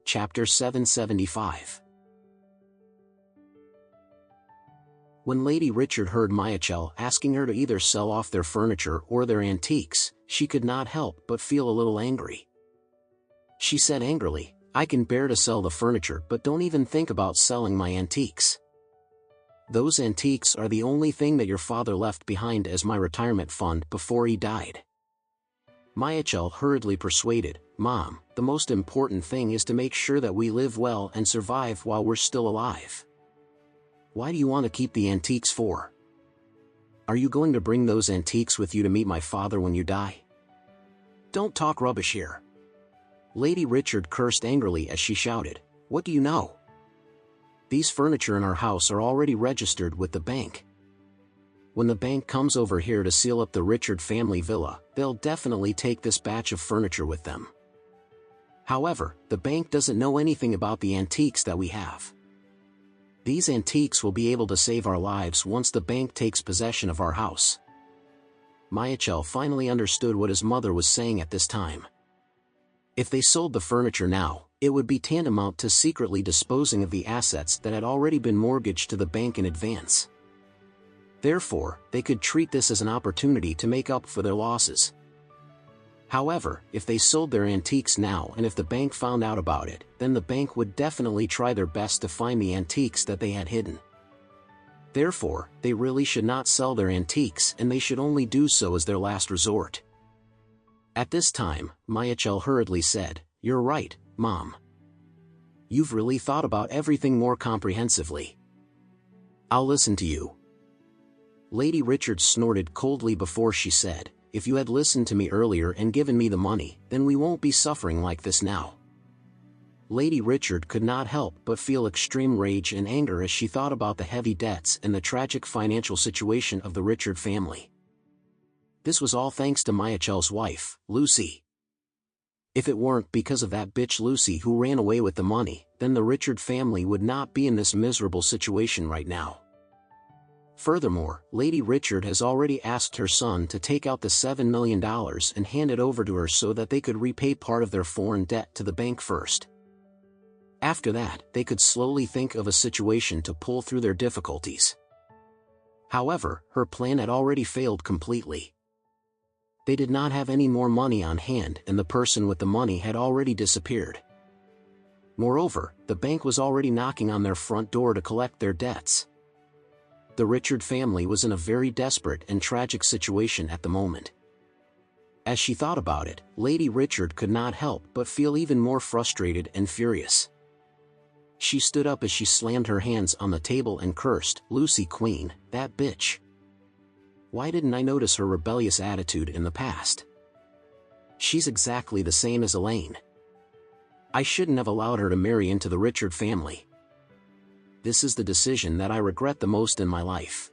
Chapter 775. When Lady Richard heard Michael asking her to either sell off their furniture or their antiques, she could not help but feel a little angry. She said angrily, "I can bear to sell the furniture, but don't even think about selling my antiques. Those antiques are the only thing that your father left behind as my retirement fund before he died." Michael hurriedly persuaded, "Mom, the most important thing is to make sure that we live well and survive while we're still alive. Why do you want to keep the antiques for? Are you going to bring those antiques with you to meet my father when you die? Don't talk rubbish here." Lady Richard cursed angrily as she shouted, "What do you know? These furniture in our house are already registered with the bank. When the bank comes over here to seal up the Richard family villa, they'll definitely take this batch of furniture with them. However, the bank doesn't know anything about the antiques that we have. These antiques will be able to save our lives once the bank takes possession of our house." Michael finally understood what his mother was saying at this time. If they sold the furniture now, it would be tantamount to secretly disposing of the assets that had already been mortgaged to the bank in advance. Therefore, they could treat this as an opportunity to make up for their losses. However, if they sold their antiques now and if the bank found out about it, then the bank would definitely try their best to find the antiques that they had hidden. Therefore, they really should not sell their antiques and they should only do so as their last resort. At this time, Michael hurriedly said, "You're right, Mom. You've really thought about everything more comprehensively. I'll listen to you." Lady Richard snorted coldly before she said, "If you had listened to me earlier and given me the money, then we won't be suffering like this now." Lady Richard could not help but feel extreme rage and anger as she thought about the heavy debts and the tragic financial situation of the Richard family. This was all thanks to Michael's wife, Lucy. If it weren't because of that bitch Lucy who ran away with the money, then the Richard family would not be in this miserable situation right now. Furthermore, Lady Richard has already asked her son to take out the $7 million and hand it over to her so that they could repay part of their foreign debt to the bank first. After that, they could slowly think of a situation to pull through their difficulties. However, her plan had already failed completely. They did not have any more money on hand and the person with the money had already disappeared. Moreover, the bank was already knocking on their front door to collect their debts. The Richard family was in a very desperate and tragic situation at the moment. As she thought about it, Lady Richard could not help but feel even more frustrated and furious. She stood up as she slammed her hands on the table and cursed, "Lucy Queen, that bitch. Why didn't I notice her rebellious attitude in the past? She's exactly the same as Elaine. I shouldn't have allowed her to marry into the Richard family. This is the decision that I regret the most in my life.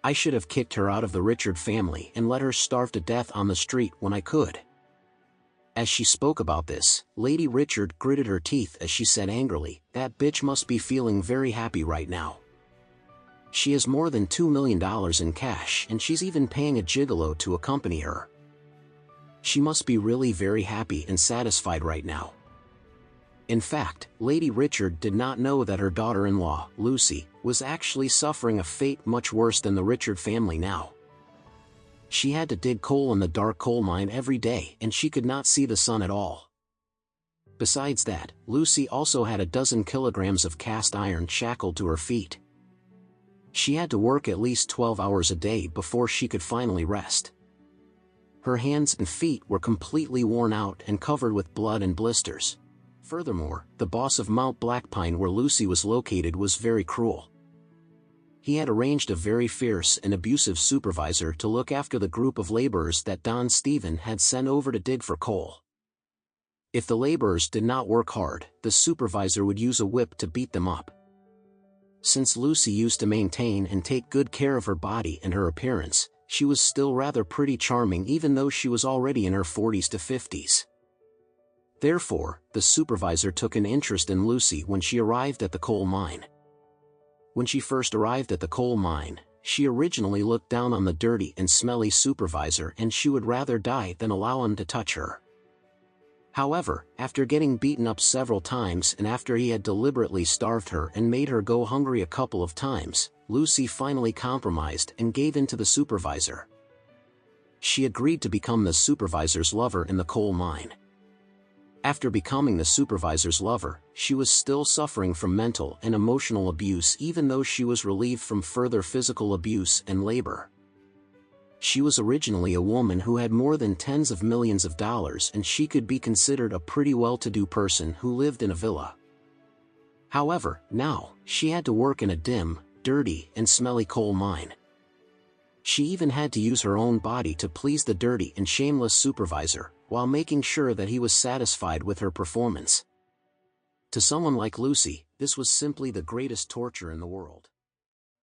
I should have kicked her out of the Richard family and let her starve to death on the street when I could." As she spoke about this, Lady Richard gritted her teeth as she said angrily, "That bitch must be feeling very happy right now. She has more than $2 million in cash and she's even paying a gigolo to accompany her. She must be really very happy and satisfied right now." In fact, Lady Richard did not know that her daughter-in-law, Lucy, was actually suffering a fate much worse than the Richard family now. She had to dig coal in the dark coal mine every day and she could not see the sun at all. Besides that, Lucy also had a dozen kilograms of cast iron shackled to her feet. She had to work at least 12 hours a day before she could finally rest. Her hands and feet were completely worn out and covered with blood and blisters. Furthermore, the boss of Mount Blackpine where Lucy was located was very cruel. He had arranged a very fierce and abusive supervisor to look after the group of laborers that Don Stephen had sent over to dig for coal. If the laborers did not work hard, the supervisor would use a whip to beat them up. Since Lucy used to maintain and take good care of her body and her appearance, she was still rather pretty charming even though she was already in her 40s to 50s. Therefore, the supervisor took an interest in Lucy when she arrived at the coal mine. When she first arrived at the coal mine, she originally looked down on the dirty and smelly supervisor and she would rather die than allow him to touch her. However, after getting beaten up several times and after he had deliberately starved her and made her go hungry a couple of times, Lucy finally compromised and gave in to the supervisor. She agreed to become the supervisor's lover in the coal mine. After becoming the supervisor's lover, she was still suffering from mental and emotional abuse even though she was relieved from further physical abuse and labor. She was originally a woman who had more than tens of millions of dollars and she could be considered a pretty well-to-do person who lived in a villa. However, now, she had to work in a dim, dirty, and smelly coal mine. She even had to use her own body to please the dirty and shameless supervisor, while making sure that he was satisfied with her performance. To someone like Lucy, this was simply the greatest torture in the world.